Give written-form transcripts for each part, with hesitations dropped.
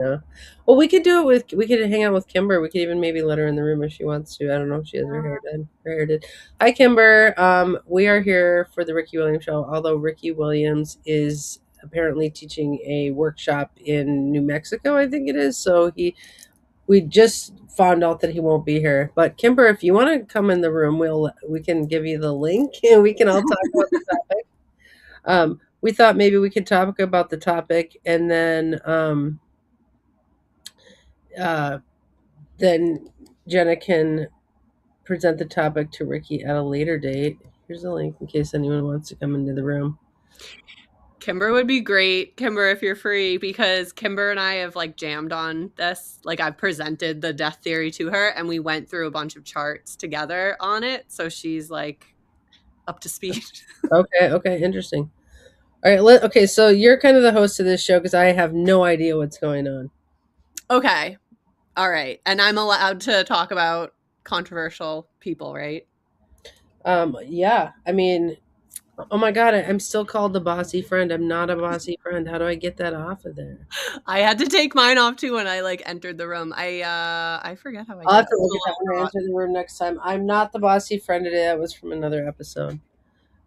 Yeah. Well, we could do it with, we could hang out with Kimber. We could even maybe let her in the room if she wants to. I don't know if she has her hair done. Her hair did. Hi, Kimber. We are here for the Ricky Williams show, although Ricky Williams is apparently teaching a workshop in New Mexico, I think it is. So we just found out that he won't be here. But Kimber, if you want to come in the room, we can give you the link and we can all talk about the topic. We thought maybe we could talk about the topic and uh, then Jenna can present the topic to Ricky at a later date. Here's a link in case anyone wants to come into the room. Kimber would be great, Kimber, if you're free, because Kimber and I have like jammed on this. Like I've presented the death theory to her and we went through a bunch of charts together on it. So she's like up to speed. Okay, interesting. All right, okay, so you're kind of the host of this show because I have no idea what's going on. Okay. All right. And I'm allowed to talk about controversial people, right? Yeah, I mean, oh my God, I'm still called the bossy friend. I'm not a bossy friend. How do I get that off of there? I had to take mine off too when I like entered the room. I forget how I I'll did have it. to look at that when I enter the room next time. I'm not the bossy friend today. That was from another episode.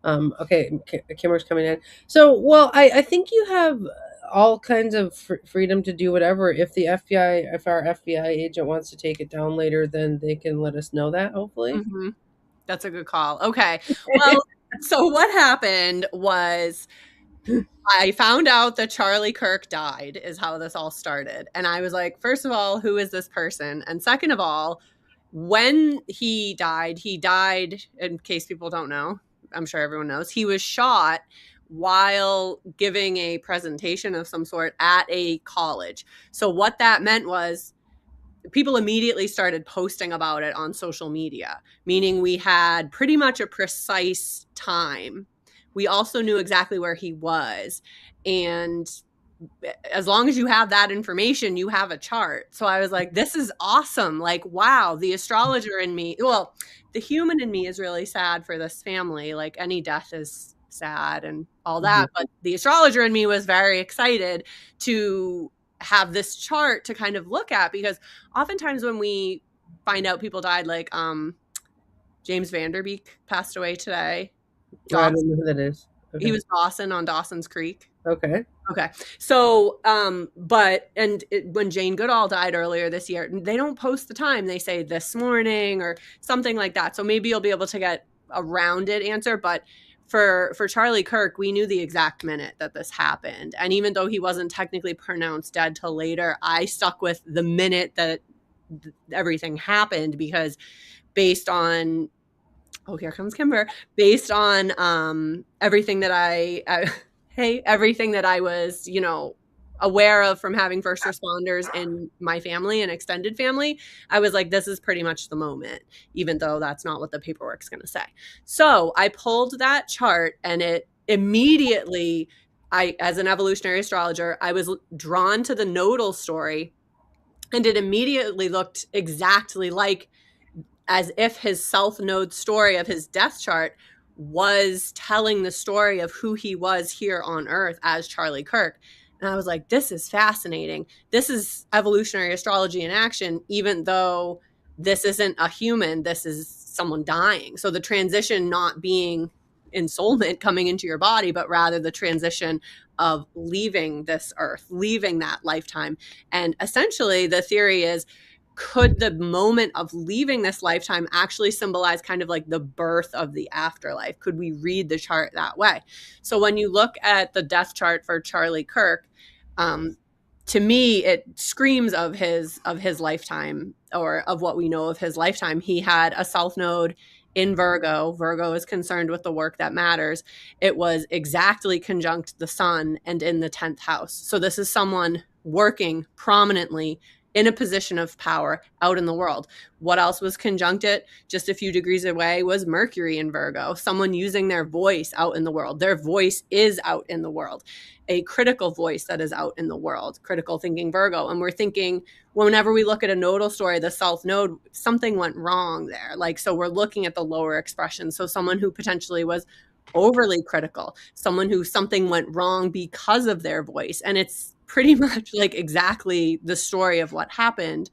Okay, Kimber's coming in. So, well, I think you have all kinds of freedom to do whatever. If the FBI, if our FBI agent wants to take it down later, then they can let us know that, hopefully. Mm-hmm. That's a good call. Okay. Well, so what happened was I found out that Charlie Kirk died, is how this all started. And I was like, first of all, who is this person? And second of all, when he died, in case people don't know, I'm sure everyone knows, he was shot while giving a presentation of some sort at a college. So what that meant was people immediately started posting about it on social media, meaning we had pretty much a precise time. We also knew exactly where he was. And as long as you have that information, you have a chart. So I was like, this is awesome. Like, wow, the astrologer in me, well, the human in me is really sad for this family. Like, any death is sad and all that. But the astrologer in me was very excited to have this chart to kind of look at, because oftentimes when we find out people died, like James Vanderbeek passed away today. I don't know who that is. Okay. He was Dawson on Dawson's Creek. Okay. Okay. So, when Jane Goodall died earlier this year, they don't post the time. They say this morning or something like that. So maybe you'll be able to get a rounded answer. But for Charlie Kirk, we knew the exact minute that this happened. And even though he wasn't technically pronounced dead till later, I stuck with the minute that everything happened, because based on, oh, here comes Kimber, based on everything that everything that I was, aware of from having first responders in my family and extended family, I was like, this is pretty much the moment, even though that's not what the paperwork's going to say. So I pulled that chart, and it immediately, as an evolutionary astrologer, I was drawn to the nodal story, and it immediately looked exactly like as if his self node story of his death chart was telling the story of who he was here on Earth as Charlie Kirk. And I was like, this is fascinating. This is evolutionary astrology in action, even though this isn't a human, this is someone dying. So the transition not being ensoulment coming into your body, but rather the transition of leaving this earth, leaving that lifetime. And essentially the theory is, could the moment of leaving this lifetime actually symbolize kind of like the birth of the afterlife? Could we read the chart that way? So when you look at the death chart for Charlie Kirk, to me, it screams of his lifetime, or of what we know of his lifetime. He had a south node in Virgo. Virgo is concerned with the work that matters. It was exactly conjunct the sun and in the 10th house. So this is someone working prominently in a position of power out in the world. What else was conjunct it just a few degrees away was Mercury in Virgo, someone using their voice out in the world. Their voice is out in the world, a critical voice that is out in the world, critical thinking Virgo. And we're thinking, whenever we look at a nodal story, the south node, something went wrong there. Like, so we're looking at the lower expression. So someone who potentially was overly critical, someone who something went wrong because of their voice. And it's pretty much like exactly the story of what happened.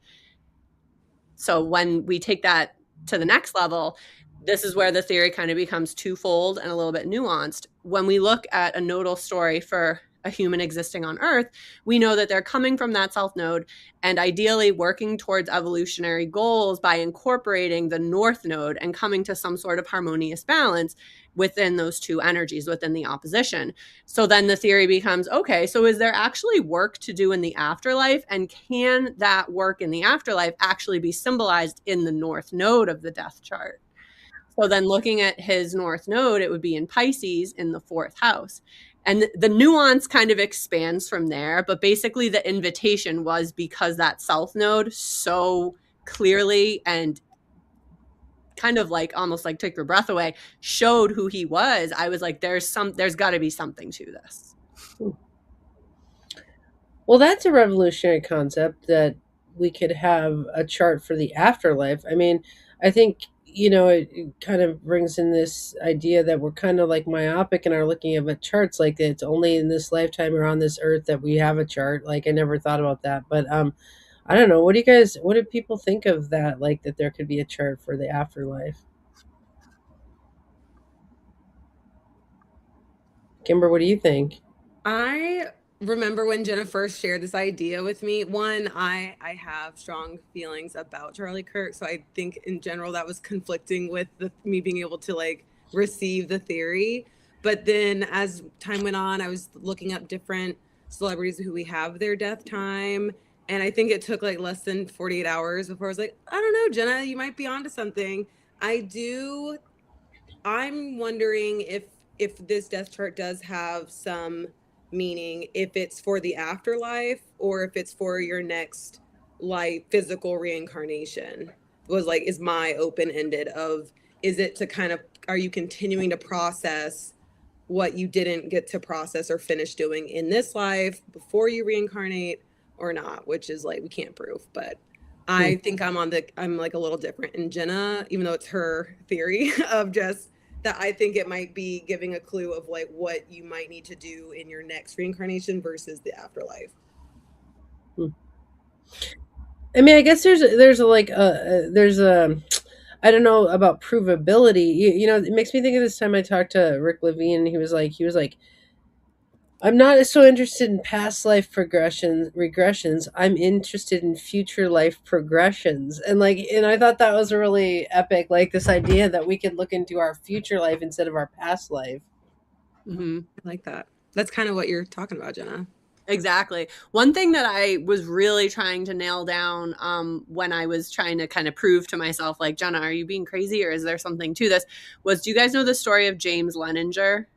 So when we take that to the next level, this is where the theory kind of becomes twofold and a little bit nuanced. When we look at a nodal story for a human existing on Earth, we know that they're coming from that south node and ideally working towards evolutionary goals by incorporating the north node and coming to some sort of harmonious balance within those two energies, within the opposition. So then the theory becomes, okay, so is there actually work to do in the afterlife? And can that work in the afterlife actually be symbolized in the north node of the death chart? So then looking at his north node, it would be in Pisces in the fourth house. And the nuance kind of expands from there. But basically, the invitation was because that south node so clearly and kind of like almost like took your breath away, showed who he was. I was like, there's got to be something to this. Well, that's a revolutionary concept that we could have a chart for the afterlife. I mean, I think, it kind of brings in this idea that we're kind of like myopic in our looking at charts, like it's only in this lifetime or on this earth that we have a chart. Like I never thought about that. But I don't know. What do people think of that? Like that there could be a chart for the afterlife? Kimber, what do you think? I remember when Jenna first shared this idea with me. One, I have strong feelings about Charlie Kirk, so I think in general that was conflicting with me being able to like receive the theory. But then as time went on, I was looking up different celebrities who we have their death time. And I think it took like less than 48 hours before I was like, I don't know, Jenna, you might be onto something. I do I'm wondering if this death chart does have some meaning, if it's for the afterlife or if it's for your next life physical reincarnation. Was like is my open-ended of is it to kind of are you continuing to process what you didn't get to process or finish doing in this life before you reincarnate or not, which is like we can't prove, but Hmm. I think I'm like a little different in Jenna, even though it's her theory of just that I think it might be giving a clue of like what you might need to do in your next reincarnation versus the afterlife. Hmm. I mean, I guess there's a like there's a I don't know about provability. It makes me think of this time I talked to Rick Levine. He was like, I'm not so interested in past life regressions. I'm interested in future life progressions. And I thought that was really epic. Like this idea that we could look into our future life instead of our past life. Mm-hmm. I like that. That's kind of what you're talking about, Jenna. Exactly. One thing that I was really trying to nail down when I was trying to kind of prove to myself, like, Jenna, are you being crazy or is there something to this? Was do you guys know the story of James Leninger?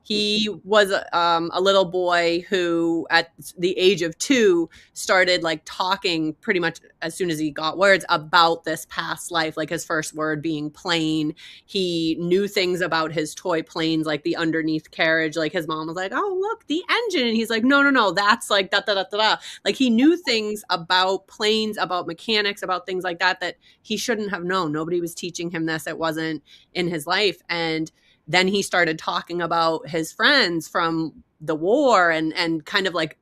He was a little boy who, at the age of 2, started like talking pretty much as soon as he got words about this past life, like his first word being plane. He knew things about his toy planes, like the underneath carriage. Like his mom was like, "Oh, look, the engine," and he's like, "No, no, no, that's like da da da da da." Like he knew things about planes, about mechanics, about things like that that he shouldn't have known. Nobody was teaching him this. It wasn't in his life, and then he started talking about his friends from the war and kind of like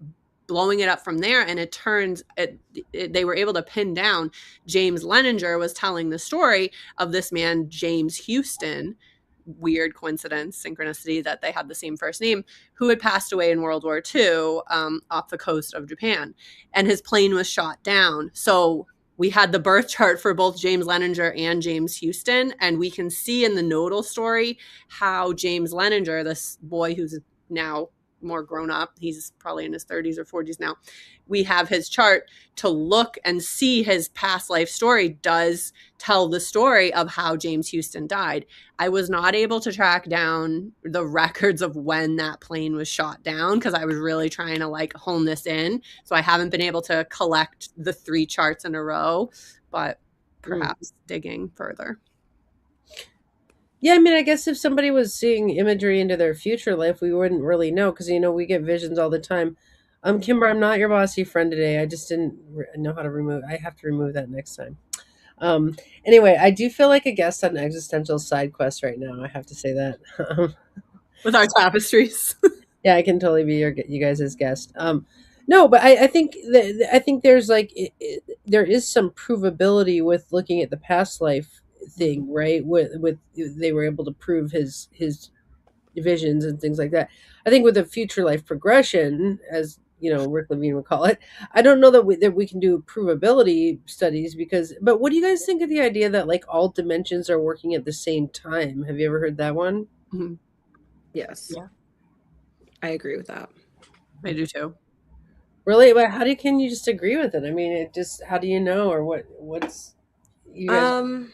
blowing it up from there. And it turns they were able to pin down James Leninger was telling the story of this man, James Houston. Weird coincidence, synchronicity that they had the same first name, who had passed away in World War II off the coast of Japan. And his plane was shot down. So we had the birth chart for both James Leninger and James Houston, and we can see in the nodal story how James Leninger, this boy who's now more grown up, he's probably in his 30s or 40s now, we have his chart to look and see his past life story does tell the story of how James Houston died. I was not able to track down the records of when that plane was shot down because I was really trying to like hone this in. So I haven't been able to collect the 3 charts in a row, but Hmm. perhaps digging further. Yeah, I mean, I guess if somebody was seeing imagery into their future life, we wouldn't really know because we get visions all the time. Kimber, I'm not your bossy friend today. I just didn't know how to remove. I have to remove that next time. Um, anyway, I do feel like a guest on existential side quest right now. I have to say that. With our tapestries. Yeah, I can totally be you guys' guest. No, but I think I think there's like there is some provability with looking at the past life thing, right? With they were able to prove his visions and things like that. I think with the future life progression, as you know, Rick Levine would call it, I don't know that we can do provability studies because. But what do you guys think of the idea that like all dimensions are working at the same time? Have you ever heard that one? Mhm. Yes, Yeah, I agree with that. I do too. Really? But how do can you just agree with it? I mean, it just how do you know or what's you guys? Um,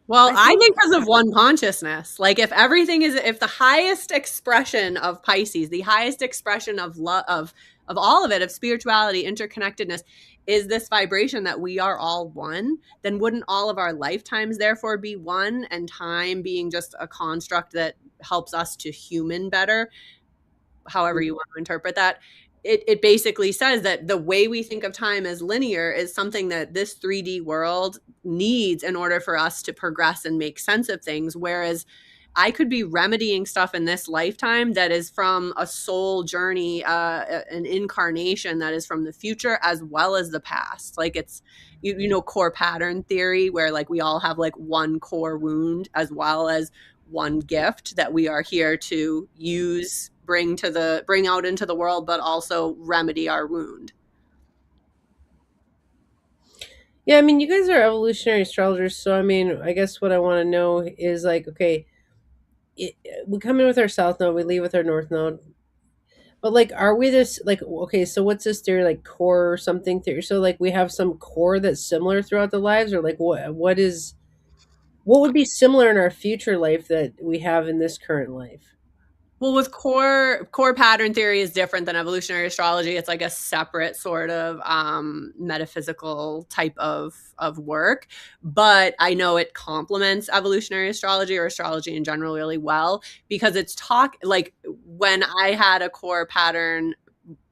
Well, I I think think because of one consciousness. Like if everything is, if the highest expression of Pisces, the highest expression of love, of all of it, of spirituality, interconnectedness, is this vibration that we are all one, then wouldn't all of our lifetimes therefore be one, and time being just a construct that helps us to human better, however you want to interpret that. It basically says that the way we think of time as linear is something that this 3D world needs in order for us to progress and make sense of things. Whereas I could be remedying stuff in this lifetime that is from a soul journey, an incarnation that is from the future as well as the past. Like it's, you know, core pattern theory, where like we all have like one core wound as well as one gift that we are here to use, bring out into the world, but also remedy our wound. Yeah, I mean, you guys are evolutionary astrologers, so I mean, I guess what I want to know is like, okay, it, we come in with our south node, we leave with our north node, but like, are we this like, okay, so what's this theory like core or something theory? So like, we have some core that's similar throughout the lives, or like, what is what would be similar in our future life that we have in this current life? Well, with core pattern theory is different than evolutionary astrology. It's like a separate sort of metaphysical type of work, but I know it complements evolutionary astrology or astrology in general really well, because it's talk like when I had a core pattern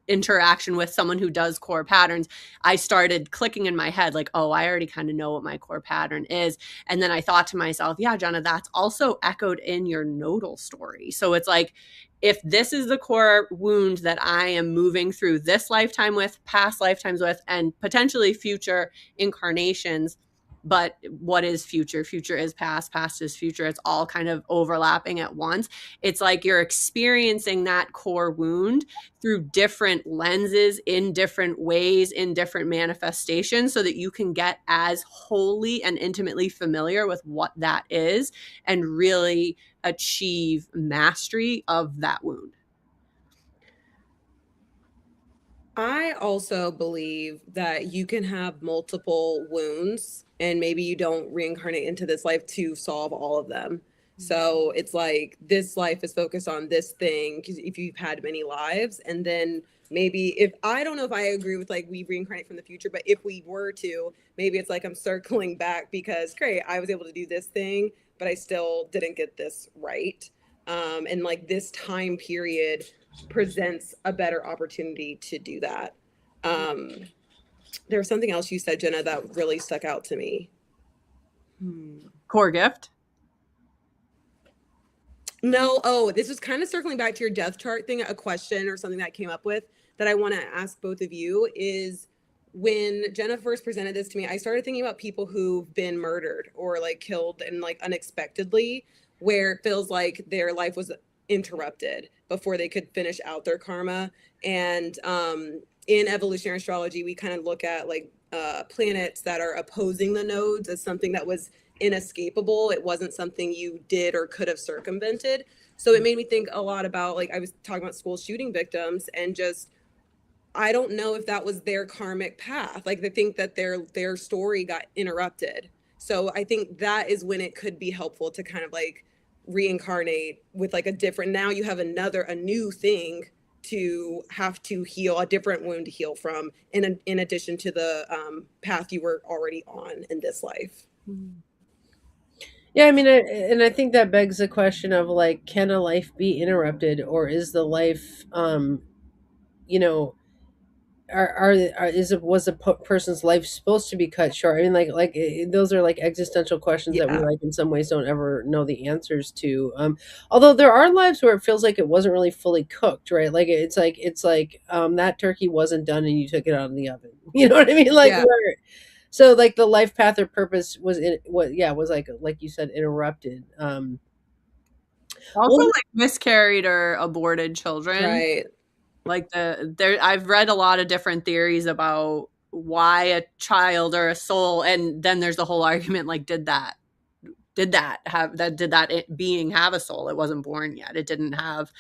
interaction with someone who does core patterns, I started clicking in my head like, oh, I already kind of know what my core pattern is. And then I thought to myself, yeah, Jenna, that's also echoed in your nodal story. So it's like, if this is the core wound that I am moving through this lifetime with, past lifetimes with, and potentially future incarnations, but what is future? Future is past, past is future. It's all kind of overlapping at once. It's like you're experiencing that core wound through different lenses, in different ways, in different manifestations, so that you can get as wholly and intimately familiar with what that is and really achieve mastery of that wound. I also believe that you can have multiple wounds and maybe you don't reincarnate into this life to solve all of them. So it's like this life is focused on this thing because if you've had many lives, and then maybe if I don't know if I agree with like we reincarnate from the future, but if we were to, maybe it's like I'm circling back because great, I was able to do this thing, but I still didn't get this right. And like this time period presents a better opportunity to do that. Um, there was something else you said, Jenna, that really stuck out to me. Core gift. No, oh, this was kind of circling back to your death chart thing. A question or something that I came up with that I want to ask both of you is when Jenna first presented this to me, I started thinking about people who've been murdered or like killed and like unexpectedly, where it feels like their life was interrupted before they could finish out their karma. And in evolutionary astrology, we kind of look at like planets that are opposing the nodes as something that was inescapable. It wasn't something you did or could have circumvented. So it made me think a lot about, like, I was talking about school shooting victims and just, I don't know if that was their karmic path. Like they think that their story got interrupted. So I think that is when it could be helpful to kind of like reincarnate with like a different, now you have a new thing to have to heal, a different wound to heal from in addition to the path you were already on in this life. Yeah, I mean, and I think that begs the question of like, can a life be interrupted, or is the life, you know, was a person's life supposed to be cut short? I mean, those are like existential questions that we Yeah. like in some ways don't ever know the answers to. Although there are lives where it feels like it wasn't really fully cooked, right? Like that turkey wasn't done and you took it out of the oven. You know what I mean? Like Yeah. where so like the life path or purpose was in what yeah was like you said interrupted. Also, Well, like miscarried or aborted children. Right. Like I've read a lot of different theories about why a child or a soul, and then there's the whole argument like did that being have a soul? It wasn't born yet. It didn't have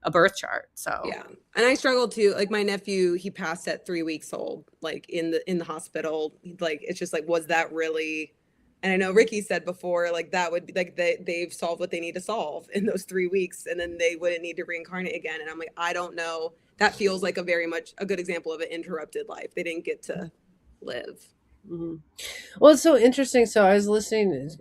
a birth chart. So Yeah. And I struggled too. Like my nephew, he passed at 3 weeks old, like in the hospital. Like it's just like, was that really? And I know Ricky said before, like that would be like they've solved what they need to solve in those 3 weeks, and then they wouldn't need to reincarnate again. And I'm like, I don't know. That feels like a very much a good example of an interrupted life. They didn't get to live. mhm. Well, it's so interesting. So I was listening.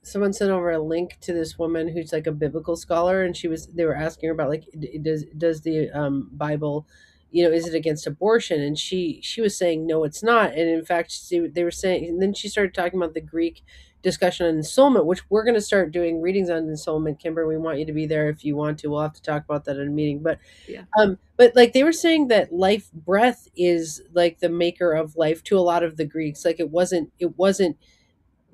Someone sent over a link to this woman who's like a biblical scholar, and they were asking her about like does the Bible, is it against abortion? And she was saying no, it's not. And in fact, they were saying, and then she started talking about the Greek discussion on ensoulment, which we're going to start doing readings on ensoulment. Kimber, we want you to be there if you want to. We'll have to talk about that in a meeting, but Yeah. but like they were saying that life breath is like the maker of life to a lot of the Greeks. Like it wasn't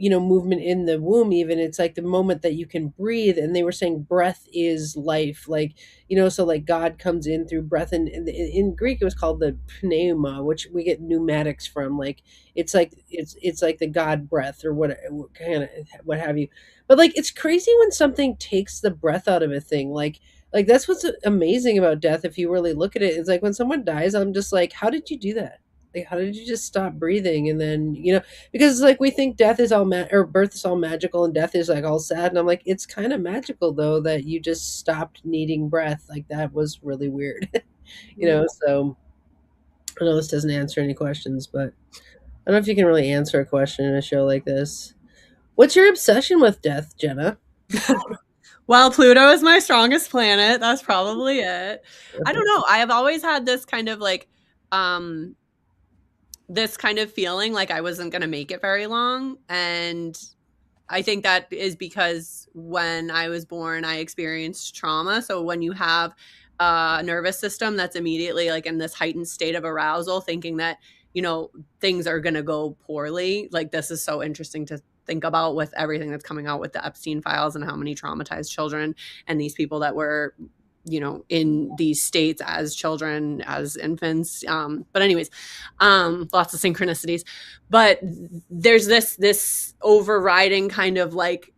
movement in the womb. Even it's like the moment that you can breathe, and they were saying breath is life. Like so like God comes in through breath, and in Greek it was called the pneuma, which we get pneumatics from. Like it's like the God breath or what kind of what have you. But like it's crazy when something takes the breath out of a thing. Like that's what's amazing about death. If you really look at it, it's like when someone dies, I'm just like, how did you do that? Like, how did you just stop breathing? And then, because it's like we think death is all or birth is all magical and death is like all sad. And I'm like, it's kind of magical though that you just stopped needing breath. Like that was really weird, So I know this doesn't answer any questions, but I don't know if you can really answer a question in a show like this. What's your obsession with death, Jenna? well, Pluto is my strongest planet. That's probably it. I don't know. I have always had this kind of like this kind of feeling like I wasn't going to make it very long. And I think that is because when I was born, I experienced trauma. So when you have a nervous system that's immediately like in this heightened state of arousal, thinking that, things are going to go poorly, like this is so interesting to think about with everything that's coming out with the Epstein files and how many traumatized children and these people that were in these states as children, as infants. But anyways, lots of synchronicities. But there's this overriding kind of like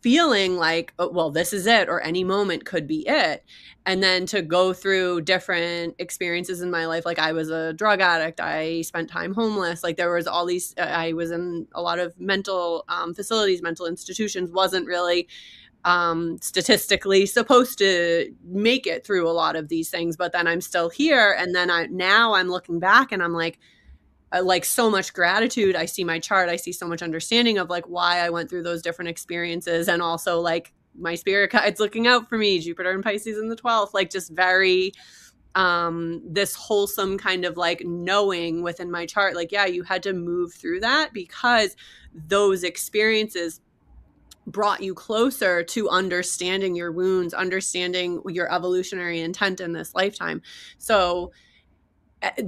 feeling like, oh, well, this is it, or any moment could be it. And then to go through different experiences in my life, like I was a drug addict, I spent time homeless, like there was all these, I was in a lot of mental facilities, mental institutions, wasn't really statistically supposed to make it through a lot of these things, but then I'm still here. And then now I'm looking back and I'm like so much gratitude. I see my chart. I see so much understanding of like why I went through those different experiences. And also like my spirit guides looking out for me, Jupiter and Pisces in the 12th, like just very, this wholesome kind of like knowing within my chart, like, yeah, you had to move through that because those experiences brought you closer to understanding your wounds, understanding your evolutionary intent in this lifetime. So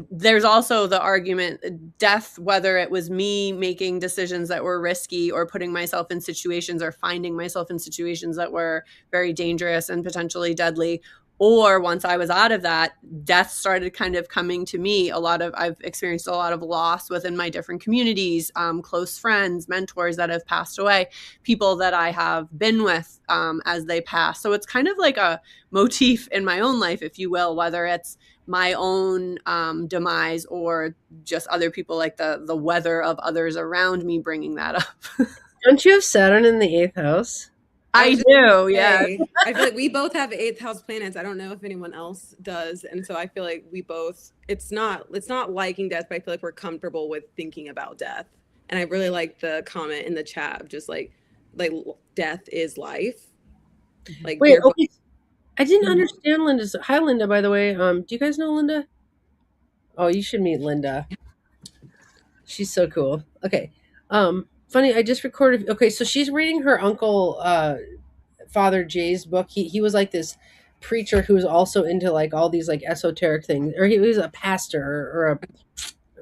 there's also the argument death, whether it was me making decisions that were risky or putting myself in situations or finding myself in situations that were very dangerous and potentially deadly, or once I was out of that, death started kind of coming to me. I've experienced a lot of loss within my different communities, close friends, mentors that have passed away, people that I have been with as they pass. So it's kind of like a motif in my own life, if you will, whether it's my own demise or just other people, like the weather of others around me bringing that up. Don't you have Saturn in the 8th house? I do, yeah. I feel like we both have 8th house planets. I don't know if anyone else does, and so I feel like we both. It's not liking death, but I feel like we're comfortable with thinking about death. And I really like the comment in the chat of just like death is life. Like wait, both. okay. I didn't understand Linda's. Hi, Linda. By the way, do you guys know Linda? Oh, you should meet Linda. She's so cool. Okay. Funny, I just recorded. Okay, so she's reading her uncle, Father Jay's book. He was like this preacher who was also into like all these like esoteric things, or he was a pastor or a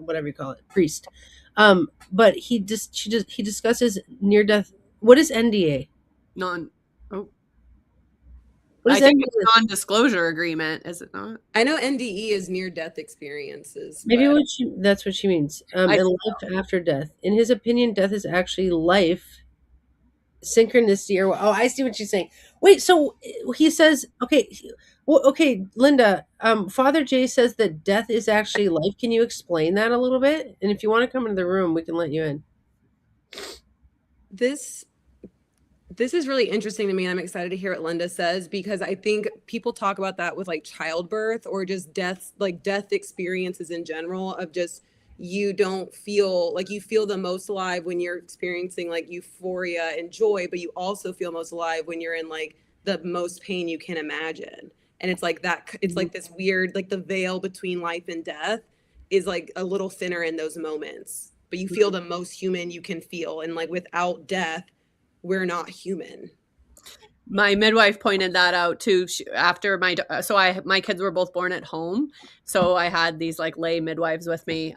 whatever you call it, priest. But he discusses near death. What is NDA? Non. Oh, What I is think it's NDA? non-disclosure agreement, is it not? I know NDE is near death experiences, Maybe but that's what she means. I And life after death. In his opinion, death is actually life, synchronicity, or oh, I see what she's saying. Wait, so he says, okay, well, okay, Linda. Father Jay says that death is actually life. Can you explain that a little bit? And if you want to come into the room, we can let you in. this this is really interesting to me, and I'm excited to hear what Linda says, because I think people talk about that with like childbirth or just death, like death experiences in general, of just you don't feel like you feel the most alive when you're experiencing like euphoria and joy, but you also feel most alive when you're in like the most pain you can imagine. And it's like that, it's like this weird, like the veil between life and death is like a little thinner in those moments, but you feel the most human you can feel. And like without death, we're not human. My midwife pointed that out too. After my kids were both born at home, so I had these like lay midwives with me,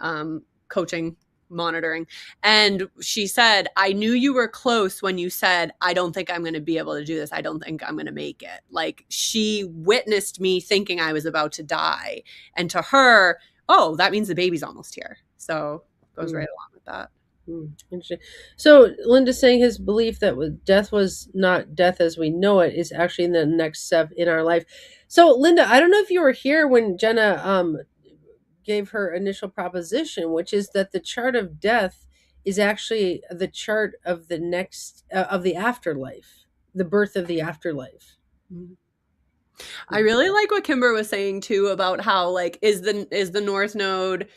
coaching, monitoring, and she said, I knew you were close when you said, I don't think I'm going to be able to do this, I don't think I'm going to make it. Like, she witnessed me thinking I was about to die, and to her, oh, that means the baby's almost here. So it goes right along with that. Interesting. So Linda's saying his belief that death was not death as we know it is actually in the next step in our life. So Linda, I don't know if you were here when Jenna gave her initial proposition, which is that the chart of death is actually the chart of the next of the afterlife, the birth of the afterlife. I really like what Kimber was saying too about how like is the North Node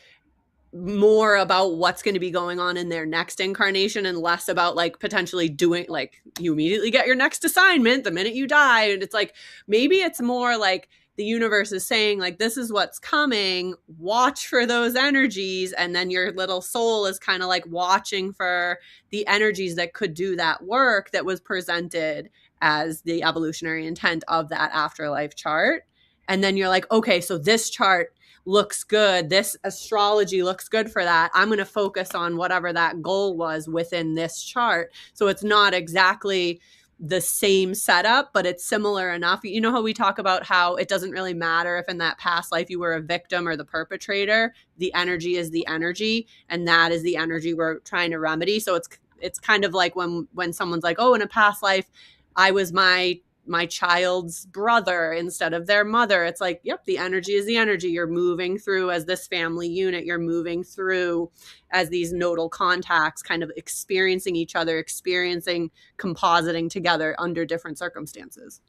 more about what's going to be going on in their next incarnation and less about like potentially doing, like, you immediately get your next assignment the minute you die. And it's like, maybe it's more like the universe is saying like, this is what's coming, watch for those energies, and then your little soul is kind of like watching for the energies that could do that work that was presented as the evolutionary intent of that afterlife chart. And then you're like, okay, so this chart looks good, this astrology looks good for that, I'm going to focus on whatever that goal was within this chart. So it's not exactly the same setup, but it's similar enough. You know how we talk about how it doesn't really matter if in that past life you were a victim or the perpetrator, the energy is the energy, and that is the energy we're trying to remedy. So it's kind of like when someone's like, oh, in a past life I was my child's brother instead of their mother. It's like, yep, the energy is the energy. You're moving through as this family unit. You're moving through as these nodal contacts, kind of experiencing each other, compositing together under different circumstances.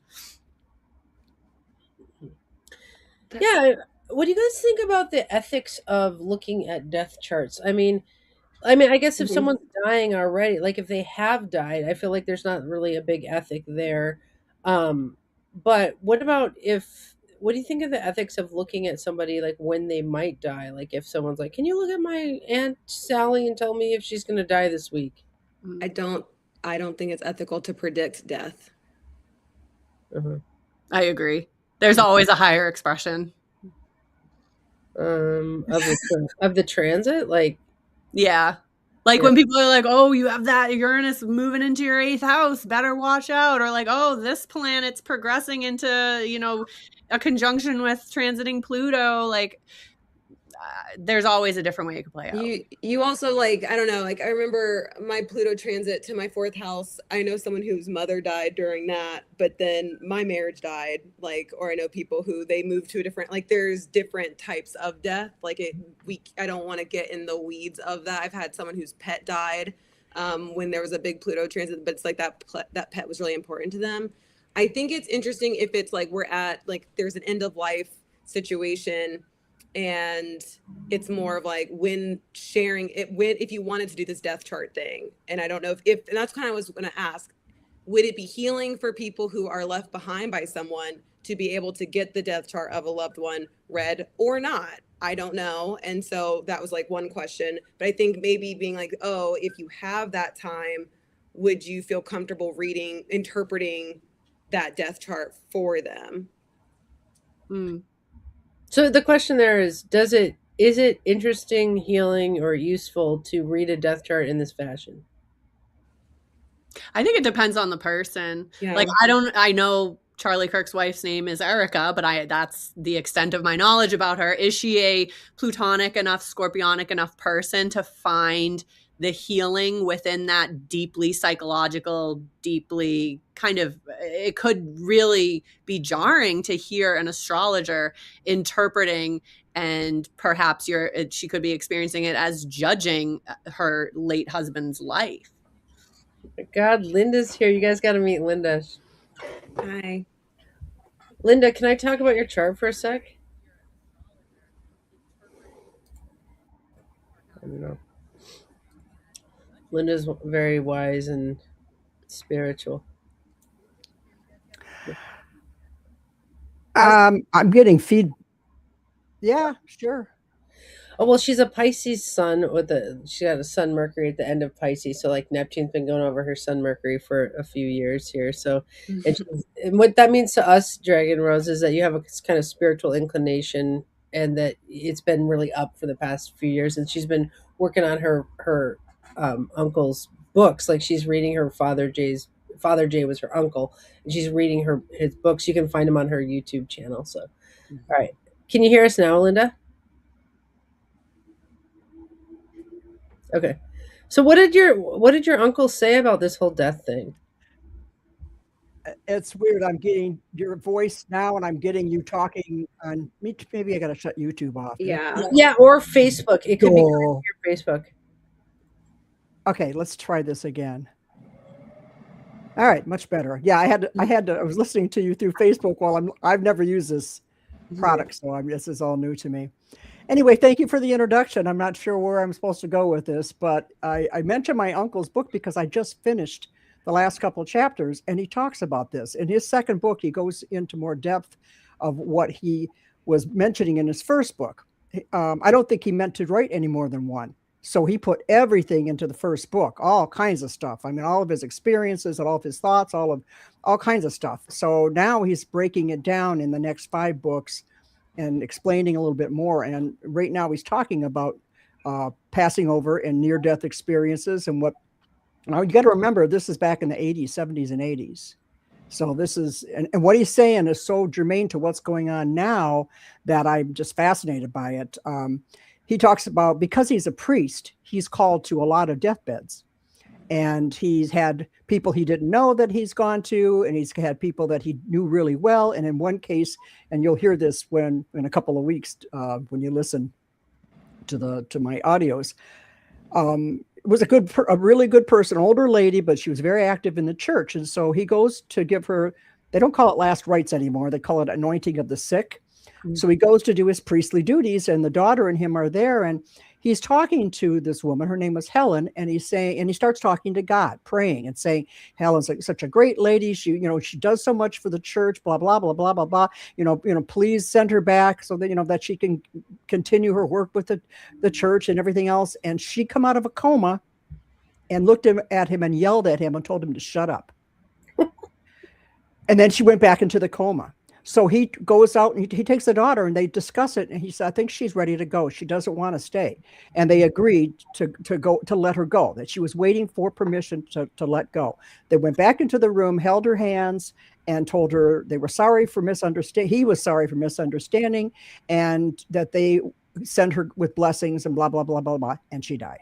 Yeah. What do you guys think about the ethics of looking at death charts? I guess if someone's dying already, like if they have died, I feel like there's not really a big ethic there. But what what do you think of the ethics of looking at somebody like when they might die? Like if someone's like, can you look at my Aunt Sally and tell me if she's going to die this week? I don't think it's ethical to predict death. I agree. There's always a higher expression. Of the transit, like, yeah. Like when people are like, oh, you have that Uranus moving into your 8th house, better watch out. Or like, oh, this planet's progressing into, a conjunction with transiting Pluto. Like, there's always a different way it could play out. You also, like, I don't know, like I remember my Pluto transit to my 4th house. I know someone whose mother died during that, but then my marriage died, like, or I know people who they moved to a different, like, there's different types of death. Like I don't want to get in the weeds of that. I've had someone whose pet died when there was a big Pluto transit, but it's like that pet was really important to them. I think it's interesting if it's like we're at like there's an end of life situation, and it's more of like when sharing it, if you wanted to do this death chart thing. And I don't know if and that's kind of what I was going to ask, would it be healing for people who are left behind by someone to be able to get the death chart of a loved one read or not. I don't know. And so that was like one question. But I think maybe being like, oh, if you have that time, would you feel comfortable reading, interpreting that death chart for them? So the question there is is it interesting, healing, or useful to read a death chart in this fashion? I think it depends on the person. Yeah. Like I know Charlie Kirk's wife's name is Erica, but that's the extent of my knowledge about her. Is she a plutonic enough, scorpionic enough person to find the healing within that deeply psychological, deeply kind of, it could really be jarring to hear an astrologer interpreting, and perhaps she could be experiencing it as judging her late husband's life. God, Linda's here. You guys got to meet Linda. Hi. Linda, can I talk about your chart for a sec? I don't know. Linda's very wise and spiritual. I'm getting feed. Yeah, sure. Oh well, she's a Pisces sun she got a sun Mercury at the end of Pisces, so like Neptune's been going over her sun Mercury for a few years here. So, and what that means to us, Dragon Rose, is that you have a kind of spiritual inclination, and that it's been really up for the past few years. And she's been working on her uncle's books, like she's reading her Father Jay was her uncle, and she's reading his books. You can find them on her YouTube channel. So, all right, can you hear us now, Linda? Okay. So what did your uncle say about this whole death thing? It's weird. I'm getting your voice now, and I'm getting you talking on me. Maybe I got to shut YouTube off. Yeah. Yeah, or Facebook. It could be your Facebook. Okay, let's try this again. All right, much better. Yeah, I was listening to you through Facebook while I've never used this product, so this is all new to me. Anyway, thank you for the introduction. I'm not sure where I'm supposed to go with this, but I mentioned my uncle's book because I just finished the last couple of chapters, and he talks about this. In his second book, he goes into more depth of what he was mentioning in his first book. I don't think he meant to write any more than one. So he put everything into the first book, all kinds of stuff. I mean, all of his experiences and all of his thoughts, all kinds of stuff. So now he's breaking it down in the next 5 books and explaining a little bit more. And right now he's talking about passing over and near-death experiences and what. Now you got to remember, this is back in the 80s, 70s, and 80s. So this is, and what he's saying is so germane to what's going on now that I'm just fascinated by it. He talks about, because he's a priest, he's called to a lot of deathbeds. And he's had people he didn't know that he's gone to, and he's had people that he knew really well. And in one case, and you'll hear this in a couple of weeks when you listen to my audios, was a really good person, older lady, but she was very active in the church. And so he goes to give her, they don't call it last rites anymore. They call it anointing of the sick. Mm-hmm. So he goes to do his priestly duties, and the daughter and him are there. And he's talking to this woman, her name was Helen. And he starts talking to God, praying and saying, Helen's such a great lady. She does so much for the church, blah, blah, blah, blah, blah, blah. Please send her back so that, that she can continue her work with the church and everything else. And she come out of a coma and looked at him and yelled at him and told him to shut up. And then she went back into the coma. So he goes out and he takes the daughter and they discuss it. And he said, I think she's ready to go. She doesn't want to stay. And they agreed to let her go, that she was waiting for permission to let go. They went back into the room, held her hands, and told her they were sorry for misunderstanding. He was sorry for misunderstanding, and that they sent her with blessings and blah, blah, blah, blah, blah. And she died.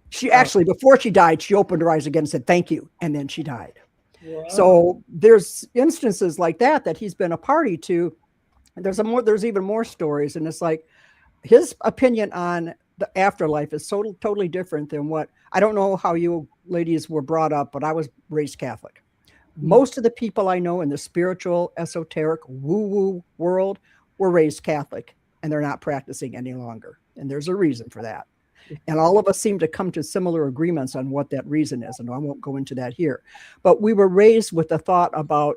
She actually, before she died, she opened her eyes again and said, thank you. And then she died. Wow. So there's instances like that he's been a party to. There's even more stories. And it's like his opinion on the afterlife is so totally different than what, I don't know how you ladies were brought up, but I was raised Catholic. Most of the people I know in the spiritual, esoteric, woo-woo world were raised Catholic, and they're not practicing any longer. And there's a reason for that. And all of us seem to come to similar agreements on what that reason is. And I won't go into that here. But we were raised with the thought about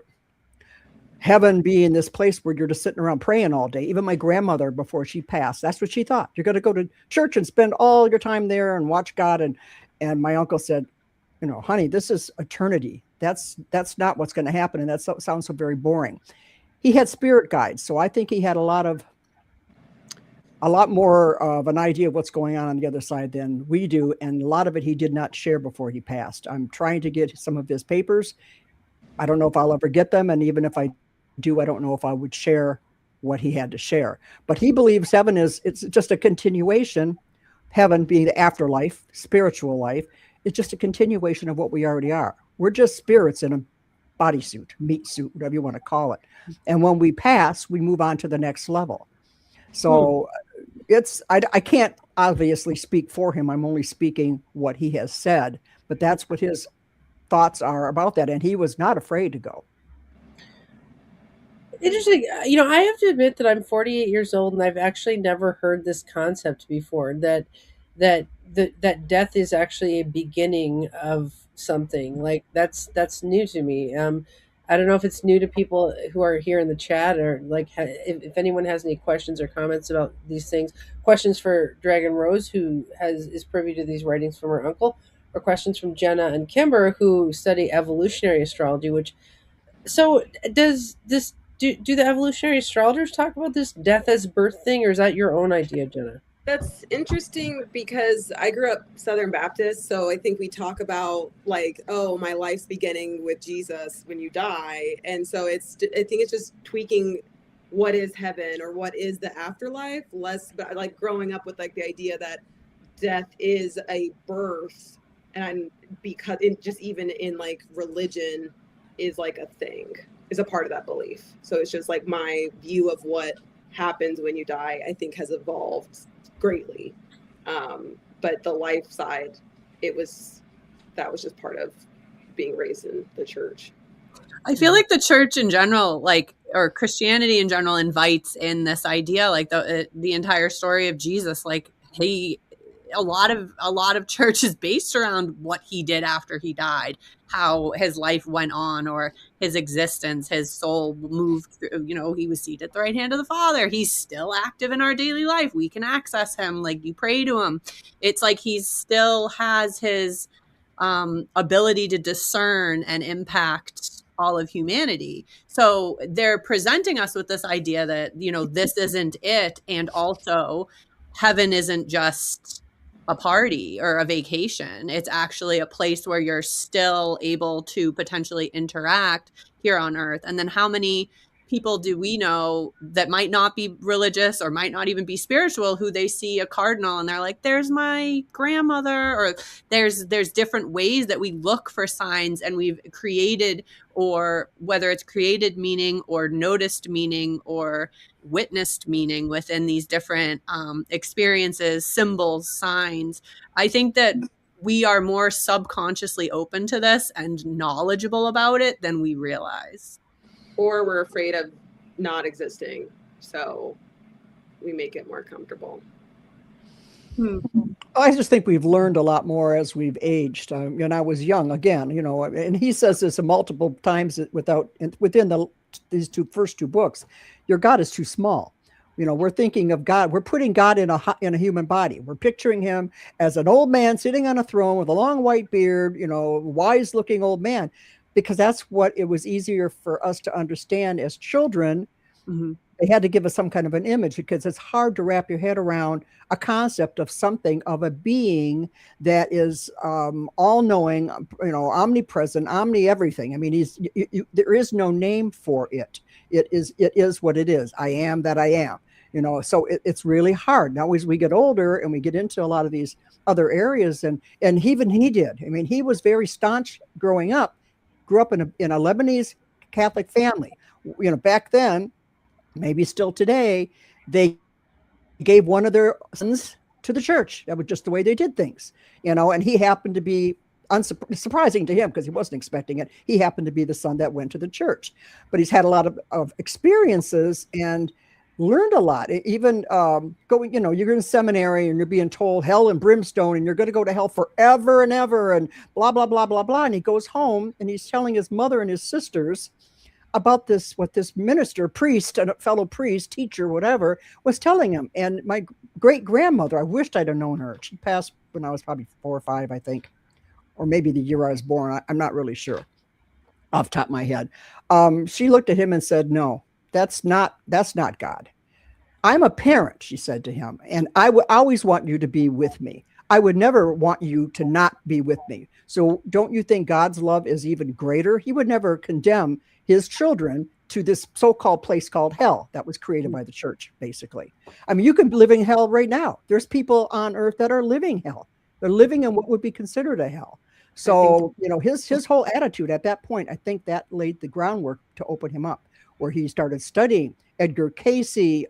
heaven being this place where you're just sitting around praying all day. Even my grandmother, before she passed, that's what she thought. You're going to go to church and spend all your time there and watch God. And my uncle said, honey, this is eternity. That's not what's going to happen. And that sounds so very boring. He had spirit guides. So I think he had a lot more of an idea of what's going on the other side than we do. And a lot of it he did not share before he passed. I'm trying to get some of his papers. I don't know if I'll ever get them. And even if I do, I don't know if I would share what he had to share. But he believes heaven it's just a continuation. Heaven being the afterlife, spiritual life. It's just a continuation of what we already are. We're just spirits in a bodysuit, meat suit, whatever you want to call it. And when we pass, we move on to the next level. So I can't obviously speak for him. I'm only speaking what he has said, but that's what his thoughts are about that. And he was not afraid to go. Interesting. I have to admit that I'm 48 years old and I've actually never heard this concept before, that death is actually a beginning of something. Like that's new to me. I don't know if it's new to people who are here in the chat, or like if anyone has any questions or comments about these things. Questions for Dragon Rose, who is privy to these writings from her uncle, or questions from Jenna and Kimber, who study evolutionary astrology. So does this do the evolutionary astrologers talk about this death as birth thing, or is that your own idea, Jenna? That's interesting because I grew up Southern Baptist, so I think we talk about like, oh, my life's beginning with Jesus when you die, and so I think it's just tweaking what is heaven or what is the afterlife, less like growing up with like the idea that death is a birth, and because just even in like religion is like a thing, is a part of that belief. So it's just like my view of what happens when you die, I think, has evolved greatly. But the life side, that was just part of being raised in the church. I feel like the church in general, or Christianity in general, invites in this idea, like the entire story of Jesus. Like a lot of church is based around what he did after he died, how his life went on, or his existence, his soul moved through, he was seated at the right hand of the Father. He's still active in our daily life. We can access him. Like, you pray to him. It's like he still has his ability to discern and impact all of humanity. So they're presenting us with this idea that, this isn't it. And also heaven isn't just a party or a vacation. It's actually a place where you're still able to potentially interact here on earth. And then how many people do we know that might not be religious or might not even be spiritual, who they see a cardinal and they're like, there's my grandmother, or there's different ways that we look for signs, and we've created, or whether it's created meaning or noticed meaning or witnessed meaning within these different experiences, symbols, signs. I think that we are more subconsciously open to this and knowledgeable about it than we realize. Or we're afraid of not existing, so we make it more comfortable. I just think we've learned a lot more as we've aged. When I was young, again, and he says this multiple times within these first two books, your God is too small. We're thinking of God. We're putting God in a human body. We're picturing him as an old man sitting on a throne with a long white beard, wise looking old man, because that's what it was easier for us to understand as children. Mm-hmm. They had to give us some kind of an image, because it's hard to wrap your head around a concept of something, of a being that is all-knowing, omnipresent, omni-everything. I mean, there is no name for it. It is what it is. I am that I am. So it's really hard. Now, as we get older and we get into a lot of these other areas, and even he did. I mean, he was very staunch growing up. Grew up in a Lebanese Catholic family. Back then, maybe still today, they gave one of their sons to the church. That was just the way they did things, and he happened to be, surprising to him because he wasn't expecting it, he happened to be the son that went to the church. But he's had a lot of experiences and learned a lot. Even going, you're in seminary and you're being told hell and brimstone and you're going to go to hell forever and ever and blah, blah, blah, blah, blah. And he goes home and he's telling his mother and his sisters, about this, what this minister, priest, a fellow priest, teacher, whatever, was telling him. And my great grandmother, I wished I'd have known her. She passed when I was probably 4 or 5, I think, or maybe the year I was born. I'm not really sure off the top of my head. She looked at him and said, "No, that's not God. I'm a parent," she said to him, "and I would always want you to be with me. I would never want you to not be with me. So don't you think God's love is even greater? He would never condemn his children to this so-called place called hell that was created by the church, basically. I mean, you can live in hell right now. There's people on earth that are living hell. They're living in what would be considered a hell. So, you know, his whole attitude at that point, I think that laid the groundwork to open him up, where he started studying Edgar Casey,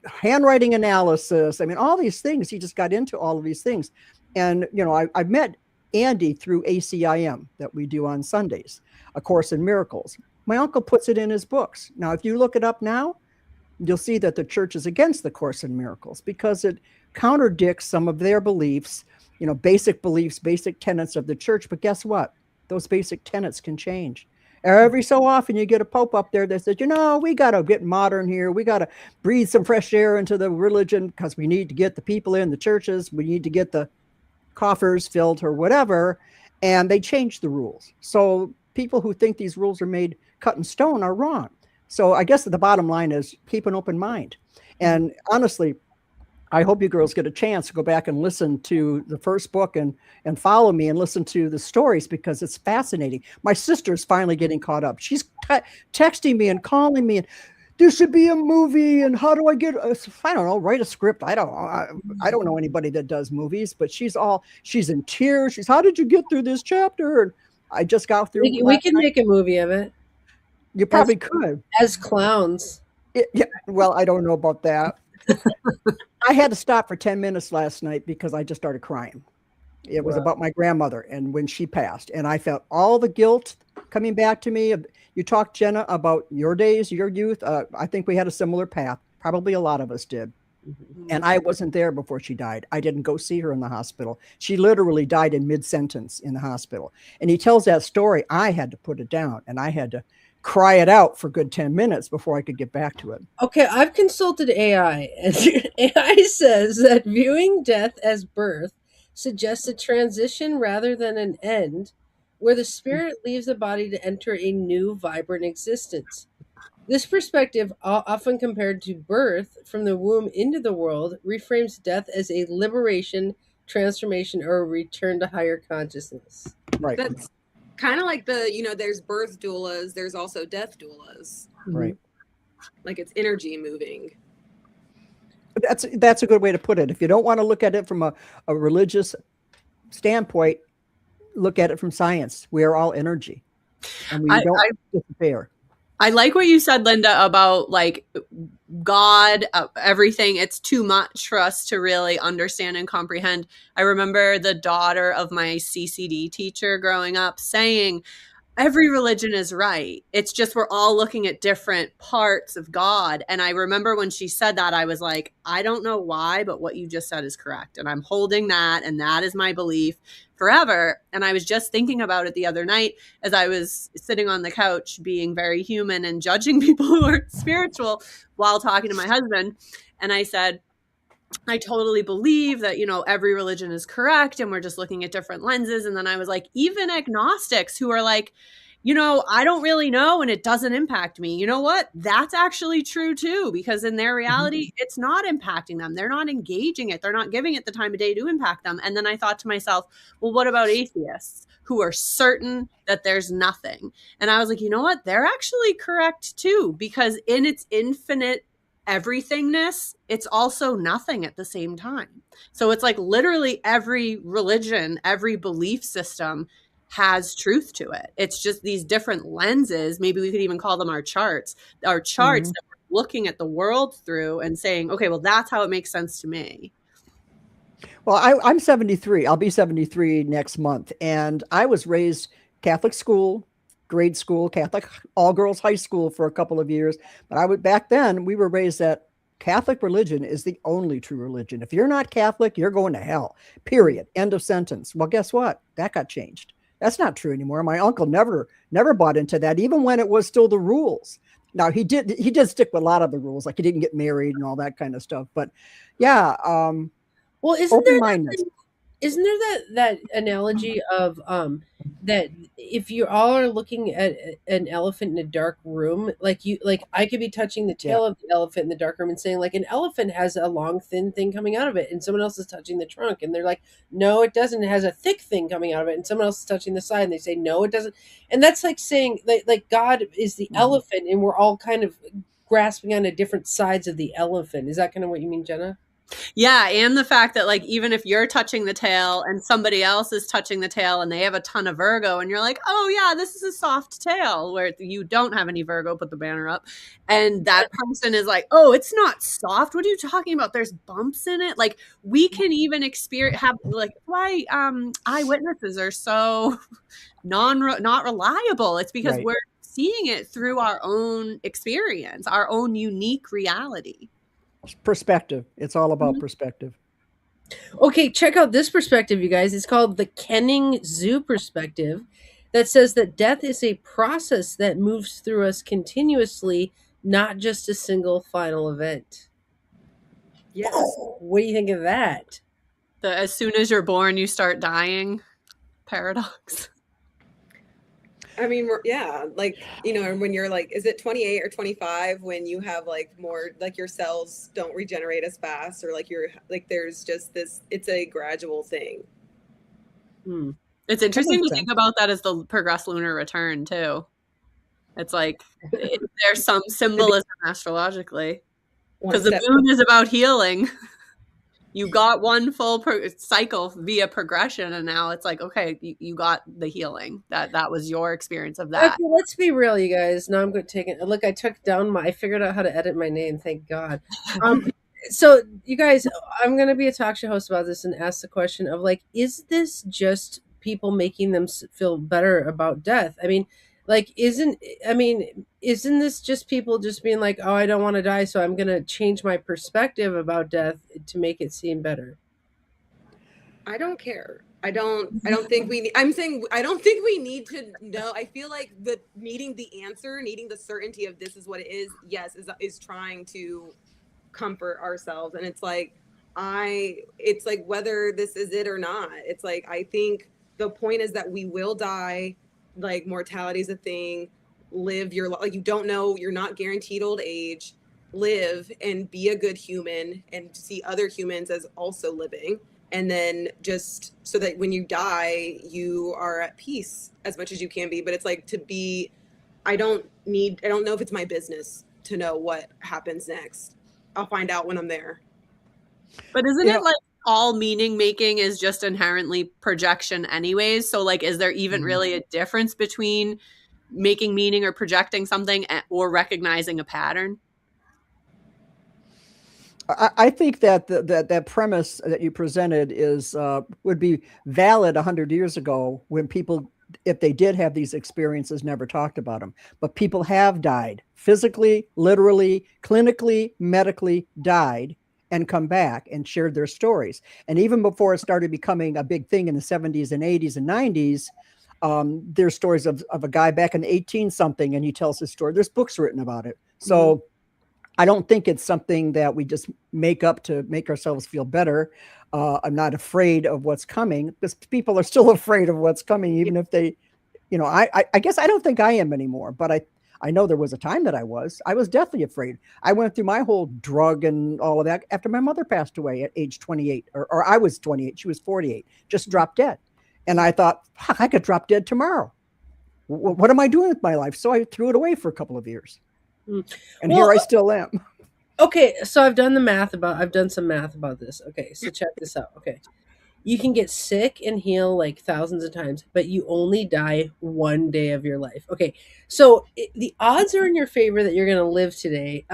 handwriting analysis. I mean, all these things. He just got into all of these things. And, you know, I've met Andy through ACIM that we do on Sundays, A Course in Miracles. My uncle puts it in his books. Now, if you look it up now, you'll see that the church is against the Course in Miracles because it contradicts some of their beliefs, you know, basic beliefs, basic tenets of the church. But guess what? Those basic tenets can change. Every so often you get a pope up there that says, you know, we got to get modern here. We got to breathe some fresh air into the religion because we need to get the people in the churches. We need to get the coffers filled or whatever. And they change the rules. So people who think these rules are made cut in stone are wrong. So I guess the bottom line is keep an open mind. And honestly, I hope you girls get a chance to go back and listen to the first book and follow me and listen to the stories because it's fascinating. My sister's finally getting caught up. She's texting me and calling me and there should be a movie. And how do I get, I don't know, write a script. I don't know anybody that does movies, but she's in tears. How did you get through this chapter? And I just got through. We can make a movie of it. You probably could. As clowns. Yeah, well, I don't know about that. I had to stop for 10 minutes last night because I just started crying. It was about my grandmother and when she passed. And I felt all the guilt coming back to me. You talked, Jenna, about your days, your youth. I think we had a similar path. Probably a lot of us did. Mm-hmm. And I wasn't there before she died. I didn't go see her in the hospital. She literally died in mid-sentence in the hospital. And he tells that story. I had to put it down and I had to cry it out for a good 10 minutes before I could get back to it. Okay, I've consulted AI, and AI says that viewing death as birth suggests a transition rather than an end, where the spirit leaves the body to enter a new, vibrant existence. This perspective, often compared to birth from the womb into the world, reframes death as a liberation, transformation, or a return to higher consciousness. Right. That's kind of like there's birth doulas, there's also death doulas. Right. Like it's energy moving. That's a good way to put it. If you don't want to look at it from a religious standpoint, look at it from science. We are all energy. And we don't disappear. I like what you said, Linda, about like God, everything. It's too much for us to really understand and comprehend. I remember the daughter of my CCD teacher growing up saying, every religion is right. It's just we're all looking at different parts of God. And I remember when she said that, I was like, I don't know why, but what you just said is correct. And I'm holding that. And that is my belief forever. And I was just thinking about it the other night as I was sitting on the couch being very human and judging people who are spiritual while talking to my husband. And I said, I totally believe that, every religion is correct and we're just looking at different lenses. And then I was like, even agnostics who are like, I don't really know and it doesn't impact me. You know what? That's actually true too, because in their reality, it's not impacting them. They're not engaging it. They're not giving it the time of day to impact them. And then I thought to myself, well, what about atheists who are certain that there's nothing? And I was like, you know what? They're actually correct too, because in its infinite everythingness, it's also nothing at the same time. So it's like literally every religion, every belief system has truth to it. It's just these different lenses. Maybe we could even call them our charts that we're looking at the world through and saying, okay, well, that's how it makes sense to me. Well, I'm 73. I'll be 73 next month. And I was raised Catholic school, grade school, Catholic all girls high school for a couple of years. But back then we were raised that Catholic religion is the only true religion. If you're not Catholic, you're going to hell, period. End of sentence. Well, guess what? That got changed. That's not true anymore. My uncle never bought into that, even when it was still the rules. Now he did stick with a lot of the rules, like he didn't get married and all that kind of stuff. But yeah, Well, open-mindedness. isn't there that analogy of that if you all are looking at an elephant in a dark room, like I could be touching the Yeah. tail of the elephant in the dark room and saying like an elephant has a long thin thing coming out of it, and someone else is touching the trunk and they're like, no it doesn't, it has a thick thing coming out of it, and someone else is touching the side and they say no it doesn't. And that's like saying like God is the elephant and we're all kind of grasping onto different sides of the elephant. Is that kind of what you mean, Jenna? Yeah, and the fact that like even if you're touching the tail and somebody else is touching the tail and they have a ton of Virgo and you're like, oh yeah, this is a soft tail, where you don't have any Virgo, put the banner up, and that person is like, oh, it's not soft. What are you talking about? There's bumps in it. Like we can even have like why eyewitnesses are so not reliable. It's because Right. we're seeing it through our own experience, our own unique reality. Perspective. It's all about perspective. Okay, check out this perspective, you guys. It's called the Kenning Zoo perspective, that says that death is a process that moves through us continuously, not just a single final event. Yes. What do you think of that? The as soon as you're born, you start dying paradox. I mean, yeah, like, you know, when you're like, is it 28 or 25 when you have like more, like your cells don't regenerate as fast, or like you're like, there's just this, it's a gradual thing. It's interesting to think about that as the progressed lunar return too. It's like there's some symbolism astrologically because the moon is about healing. You got one full cycle via progression, and now it's like, okay, you got the healing. That was your experience of that. Okay, let's be real, you guys. Now I'm going to take it. Look, I figured out how to edit my name. Thank God. So you guys, I'm going to be a talk show host about this and ask the question of like, is this just people making them feel better about death? I mean, like, isn't this just people just being like, oh, I don't want to die, so I'm going to change my perspective about death to make it seem better? I don't care. I don't think I'm saying I don't think we need to know. I feel like needing the answer, needing the certainty of this is what it is, yes, is trying to comfort ourselves. And it's like it's like whether this is it or not. It's like I think the point is that we will die. Like mortality is a thing. Live your life. Like you don't know, you're not guaranteed old age. Live and be a good human and see other humans as also living. And then just so that when you die, you are at peace as much as you can be. But it's like I don't know if it's my business to know what happens next. I'll find out when I'm there. But isn't it like all meaning making is just inherently projection anyways? So like, is there even really a difference between making meaning or projecting something or recognizing a pattern? I think that that premise that you presented would be valid 100 years ago when people, if they did have these experiences, never talked about them. But people have died physically, literally, clinically, medically, died and come back and shared their stories. And even before it started becoming a big thing in the 70s and 80s and 90s, there's stories of a guy back in the 18-something, and he tells his story. There's books written about it. So I don't think it's something that we just make up to make ourselves feel better. I'm not afraid of what's coming, because people are still afraid of what's coming, even if they, I guess I don't think I am anymore, but I know there was a time that I was deathly afraid. I went through my whole drug and all of that after my mother passed away at age 28, or I was 28. She was 48, just dropped dead. And I thought, I could drop dead tomorrow. What am I doing with my life? So I threw it away for a couple of years. And here I still am. Okay, so I've done some math about this. Okay, so check this out. Okay. You can get sick and heal like thousands of times, but you only die one day of your life. Okay, so the odds are in your favor that you're going to live today.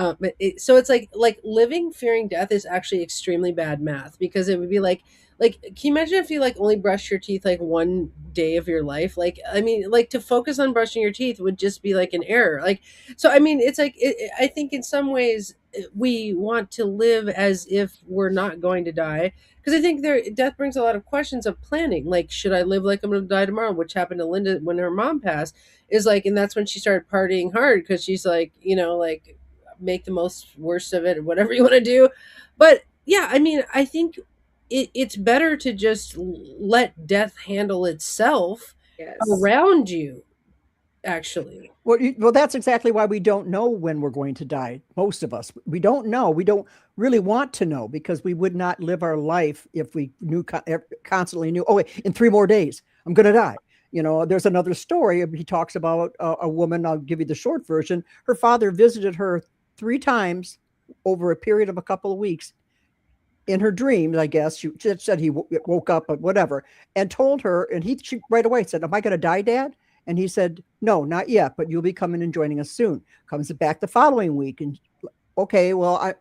So it's like living fearing death is actually extremely bad math, because it would be like, can you imagine if you like only brush your teeth like one day of your life? Like, I mean, like to focus on brushing your teeth would just be like an error. Like, so I mean, it's like I think in some ways we want to live as if we're not going to die, because I think death brings a lot of questions of planning. Like, should I live like I'm going to die tomorrow? Which happened to Linda when her mom passed. Is like, and that's when she started partying hard, because she's like, like, make the most worst of it or whatever you want to do. But yeah, I mean, I think it's better to just let death handle itself Yes. around you, actually. Well, that's exactly why we don't know when we're going to die. Most of us, we don't know. We don't really want to know, because we would not live our life if we constantly knew, oh, wait, in 3 more days, I'm going to die. There's another story. He talks about a woman. I'll give you the short version. Her father visited her 3 times over a period of a couple of weeks. In her dreams, I guess she said he woke up, but whatever, and told her, and she right away said, "Am I going to die, Dad?" And he said, "No, not yet, but you'll be coming and joining us soon." Comes back the following week, and okay, well,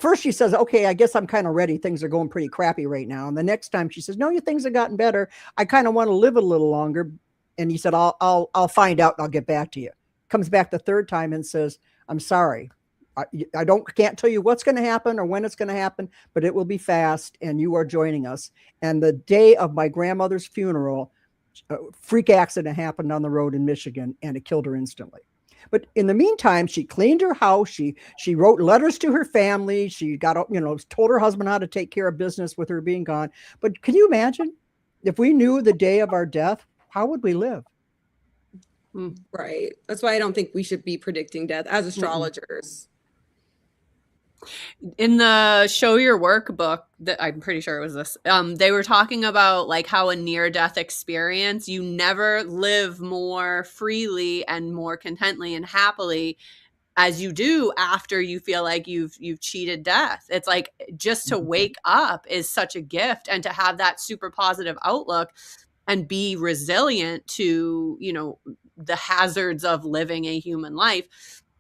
first she says, "Okay, I guess I'm kind of ready. Things are going pretty crappy right now." And the next time she says, "No, your things have gotten better. I kind of want to live a little longer." And he said, "I'll find out and I'll get back to you." Comes back the third time and says, "I'm sorry. I can't tell you what's going to happen or when it's going to happen, but it will be fast, and you are joining us." And the day of my grandmother's funeral, a freak accident happened on the road in Michigan, and it killed her instantly. But in the meantime, she cleaned her house. She wrote letters to her family. She got, told her husband how to take care of business with her being gone. But can you imagine if we knew the day of our death, how would we live? Right. That's why I don't think we should be predicting death as astrologers. In the Show Your Work book, that I'm pretty sure it was this, they were talking about like how a near-death experience, you never live more freely and more contently and happily as you do after you feel like you've cheated death. It's like, just to wake up is such a gift, and to have that super positive outlook and be resilient to, the hazards of living a human life.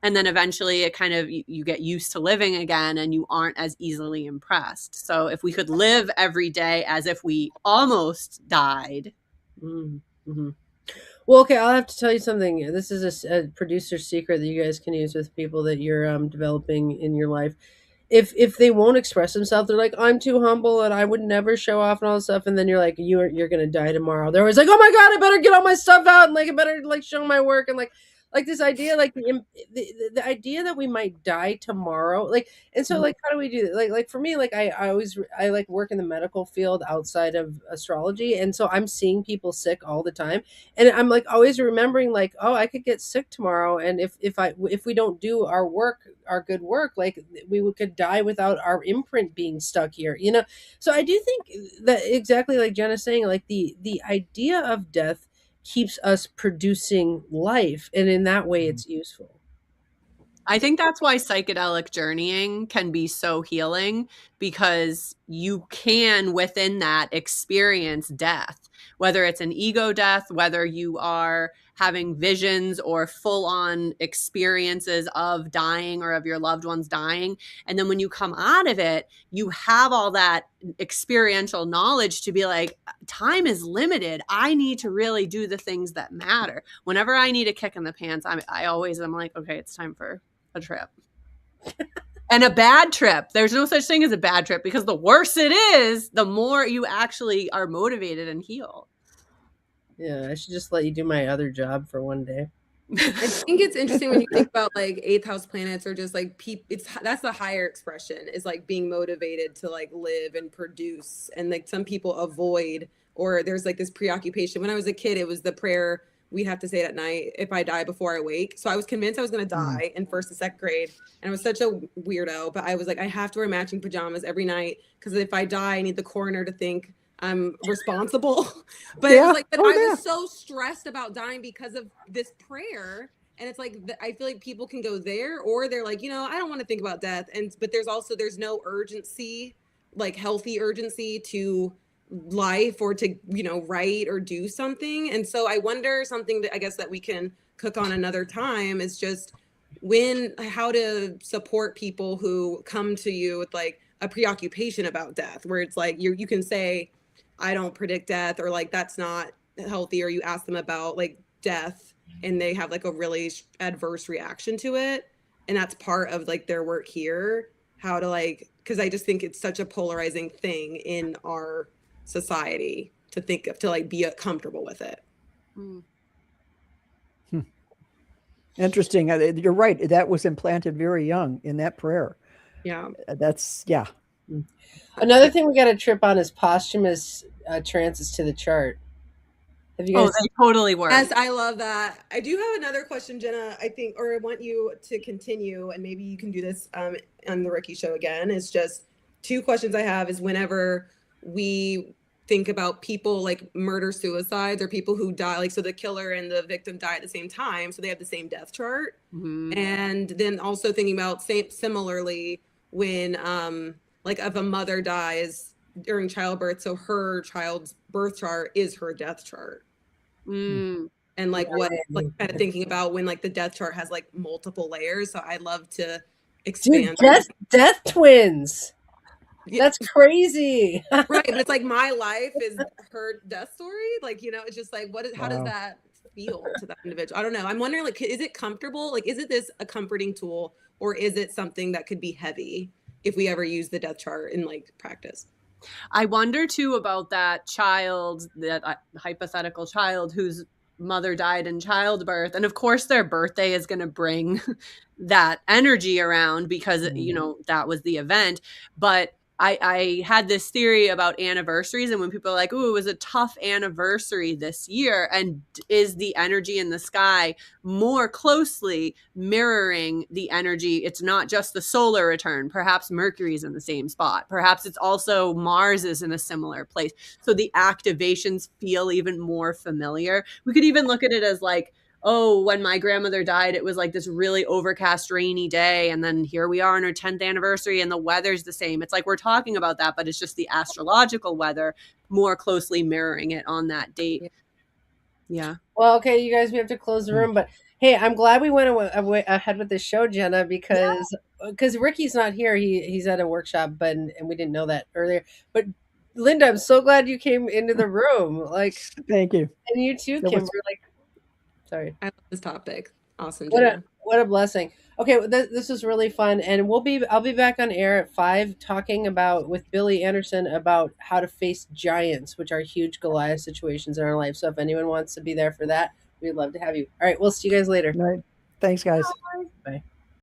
And then eventually it kind of, you get used to living again, and you aren't as easily impressed. So if we could live every day as if we almost died. Mm-hmm. Well, okay, I'll have to tell you something. This is a producer secret that you guys can use with people that you're developing in your life. If they won't express themselves, they're like, "I'm too humble and I would never show off," and all this stuff, and then you're like, you're gonna die tomorrow. They're always like, "Oh my god, I better get all my stuff out, and like I better like show my work," and like this idea, like the idea that we might die tomorrow, like. And so like, how do we do that? Like for me, like I always I like work in the medical field outside of astrology, and so I'm seeing people sick all the time, and I'm like always remembering like, oh, I could get sick tomorrow, and if we don't do our work, our good work, like could die without our imprint being stuck here, so I do think that, exactly like Jenna's saying, like the idea of death keeps us producing life, and in that way it's useful. I think that's why psychedelic journeying can be so healing, because you can within that experience death, whether it's an ego death, whether you are having visions or full on experiences of dying or of your loved ones dying. And then when you come out of it, you have all that experiential knowledge to be like, time is limited. I need to really do the things that matter. Whenever I need a kick in the pants, I always am like, okay, it's time for a trip. And a bad trip. There's no such thing as a bad trip, because the worse it is, the more you actually are motivated and heal. Yeah, I should just let you do my other job for one day. I think it's interesting when you think about like 8th house planets, or just like that's the higher expression, is like being motivated to like live and produce. And like some people avoid, or there's like this preoccupation. When I was a kid, it was the prayer we have to say it at night: "If I die before I wake." So I was convinced I was going to die in 1st and 2nd grade. And I was such a weirdo, but I was like, I have to wear matching pajamas every night, because if I die, I need the coroner to think I'm responsible. But it was like, but I was so stressed about dying because of this prayer. And it's like, I feel like people can go there, or they're like, I don't want to think about death. But there's no urgency, like healthy urgency to life, or to, write or do something. And so I wonder, something that I guess that we can cook on another time is just how to support people who come to you with like a preoccupation about death, where it's like, you can say, I don't predict death, or like, that's not healthy. Or you ask them about like death and they have like a really adverse reaction to it. and that's part of like their work here, how to like, because I just think it's such a polarizing thing in our society to think of, to like be comfortable with it. Interesting. You're right. That was implanted very young in that prayer. Yeah. That's, yeah. Another thing we got to trip on is posthumous transits to the chart. Have you Oh, guys? they totally work. Yes, I love that. I do have another question, Jenna, I think, or I want you to continue, and maybe you can do this on the Ricky show again. It's just two questions I have is whenever we think about people like murder suicides or people who die, like, so the killer and the victim die at the same time, so they have the same death chart. And then also thinking about similarly when like if a mother dies during childbirth, so her child's birth chart is her death chart. And like what, like kind of thinking about when like the death chart has like multiple layers. So I'd love to expand. Dude, death twins. That's crazy. Right, but it's like my life is her death story. Like, you know, it's just like how does that feel to that individual? I don't know. I'm wondering, like, is it comfortable? Like, is it this a comforting tool, or is it something that could be heavy if we ever use the death chart in like practice? I wonder too about that child, that hypothetical child whose mother died in childbirth. And of course their birthday is going to bring that energy around because, you know, that was the event. But I had this theory about anniversaries, and when people are like, "Ooh, it was a tough anniversary this year," and is the energy in the sky more closely mirroring the energy? It's not just the solar return. Perhaps Mercury's in the same spot. Perhaps it's also Mars is in a similar place. So the activations feel even more familiar. We could even look at it as like, oh, when my grandmother died, it was like this really overcast, rainy day. And then here we are on her 10th anniversary and the weather's the same. It's like we're talking about that, but it's just the astrological weather more closely mirroring it on that date. Yeah. Well, okay, you guys, we have to close the room. But hey, I'm glad we went ahead with this show, Jenna, because Ricky's not here. He's at a workshop, and we didn't know that earlier. But Linda, I'm so glad you came into the room. Like, thank you. And you too, Kimber. Sorry. I love this topic. Awesome. What a blessing. Okay, this was really fun, and I'll be back on air at 5 talking with Billy Anderson about how to face giants, which are huge Goliath situations in our life. So if anyone wants to be there for that, we'd love to have you. All right, we'll see you guys later. All right. Thanks, guys. Bye.